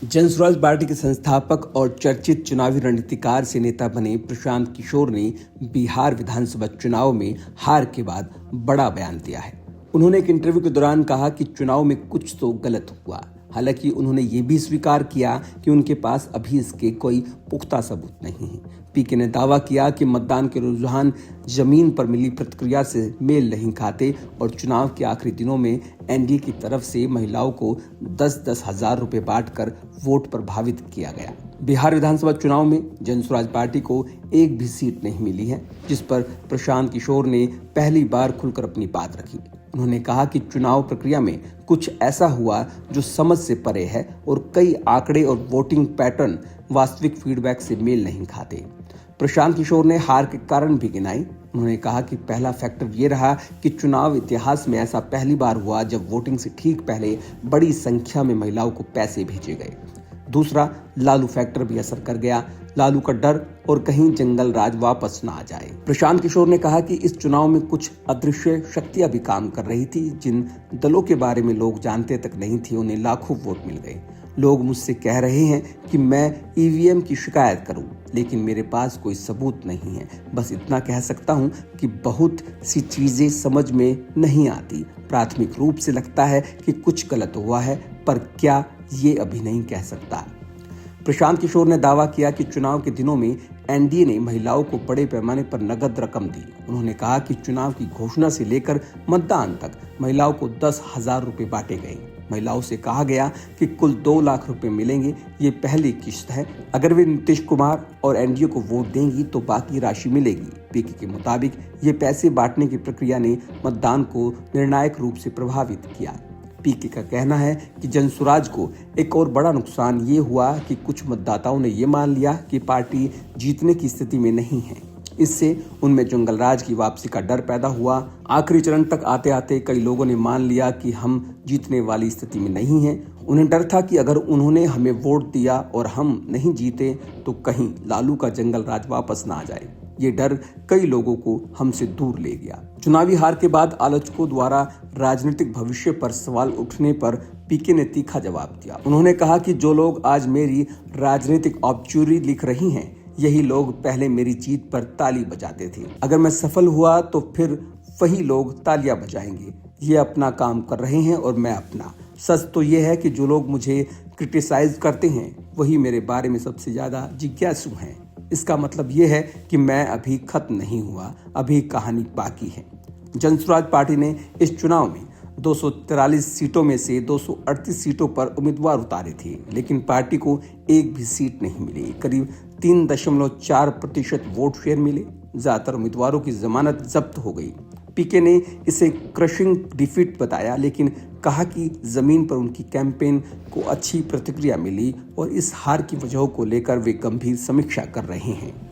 Jan Suraaj party के संस्थापक और चर्चित चुनावी रणनीतिकार से नेता बने प्रशांत किशोर ने बिहार विधानसभा चुनाव में हार के बाद बड़ा बयान दिया है। उन्होंने एक इंटरव्यू के दौरान कहा कि चुनाव में कुछ तो गलत हुआ। हालांकि उन्होंने ये भी स्वीकार किया कि उनके पास अभी इसके कोई पुख्ता सबूत नहीं है। पीके ने दावा किया कि मतदान के रुझान जमीन पर मिली प्रतिक्रिया से मेल नहीं खाते और चुनाव के आखिरी दिनों में एनडीए की तरफ से महिलाओं को 10-10 हजार रुपए बांटकर वोट प्रभावित किया गया। बिहार विधानसभा चुनाव में जनसुराज पार्टी को एक भी सीट नहीं मिली है, जिस पर प्रशांत किशोर ने पहली बार खुलकर अपनी बात रखी। उन्होंने कहा कि चुनाव प्रक्रिया में कुछ ऐसा हुआ जो समझ से परे है और कई आंकड़े और वोटिंग पैटर्न वास्तविक फीडबैक से मेल नहीं खाते। प्रशांत किशोर ने हार के कारण भी गिनाई। उन्होंने कहा कि पहला फैक्टर ये रहा कि चुनाव इतिहास में ऐसा पहली बार हुआ जब वोटिंग से ठीक पहले बड़ी संख्या में महिलाओं को पैसे भेजे गए। दूसरा, लालू फैक्टर भी असर कर गया। लालू का डर और कहीं जंगल राज वापस ना आ जाए। प्रशांत किशोर ने कहा कि इस चुनाव में कुछ अदृश्य शक्तियां भी काम कर रही थी। जिन दलों के बारे में लोग जानते तक नहीं थे, उन्हें लाखों वोट मिल गए। लोग मुझसे कह रहे हैं कि मैं ईवीएम की शिकायत करूं, लेकिन मेरे पास कोई सबूत नहीं है। बस इतना कह सकता हूं कि बहुत सी चीजें समझ में नहीं आती। प्राथमिक रूप से लगता है कि कुछ गलत हुआ है, पर क्या ये अभी नहीं कह सकता। प्रशांत किशोर ने दावा किया कि चुनाव के दिनों में एनडीए ने महिलाओं को बड़े पैमाने पर नगद रकम दी। उन्होंने कहा कि चुनाव की घोषणा से लेकर मतदान तक महिलाओं को 10,000 रुपए बांटे गए। महिलाओं से कहा गया कि कुल 2 लाख रुपए मिलेंगे। ये पहली किश्त है। अगर वे नीतीश कुमार और एनडीए को वोट देंगी तो बाकी राशि मिलेगी। पीके के मुताबिक ये पैसे बांटने की प्रक्रिया ने मतदान को निर्णायक रूप से प्रभावित किया। पीके का कहना है कि जनसुराज को एक और बड़ा नुकसान ये हुआ कि कुछ मतदाताओं ने ये मान लिया कि पार्टी जीतने की स्थिति में नहीं है। इससे उनमें जंगलराज की वापसी का डर पैदा हुआ। आखिरी चरण तक आते आते कई लोगों ने मान लिया कि हम जीतने वाली स्थिति में नहीं हैं। उन्हें डर था कि अगर उन्होंने हमें वोट दिया और हम नहीं जीते तो कहीं लालू का जंगल राज वापस ना आ जाए। ये डर कई लोगों को हमसे दूर ले गया। चुनावी हार के बाद आलोचकों द्वारा राजनीतिक भविष्य पर सवाल उठने पर पीके ने तीखा जवाब दिया। उन्होंने कहा कि जो लोग आज मेरी राजनीतिक ऑब्चुरी लिख रही हैं, यही लोग पहले मेरी जीत पर ताली बजाते थे। अगर मैं सफल हुआ तो फिर वही लोग तालियां बजाएंगे। ये अपना काम कर रहे हैं और मैं अपना। सच तो ये है कि जो लोग मुझे क्रिटिसाइज करते हैं वही मेरे बारे में सबसे ज्यादा जिज्ञासु हैं। इसका मतलब ये है कि मैं अभी खत्म नहीं हुआ, अभी कहानी बाकी है। जनसुराज पार्टी ने इस चुनाव में 243 सीटों में से 238 सीटों पर उम्मीदवार उतारे थे, लेकिन पार्टी को एक भी सीट नहीं मिली। करीब 3.4% वोट शेयर मिले। ज्यादातर उम्मीदवारों की जमानत जब्त हो गई। पीके ने इसे क्रशिंग डिफीट बताया, लेकिन कहा कि जमीन पर उनकी कैंपेन को अच्छी प्रतिक्रिया मिली और इस हार की वजहों को लेकर वे गंभीर समीक्षा कर रहे हैं।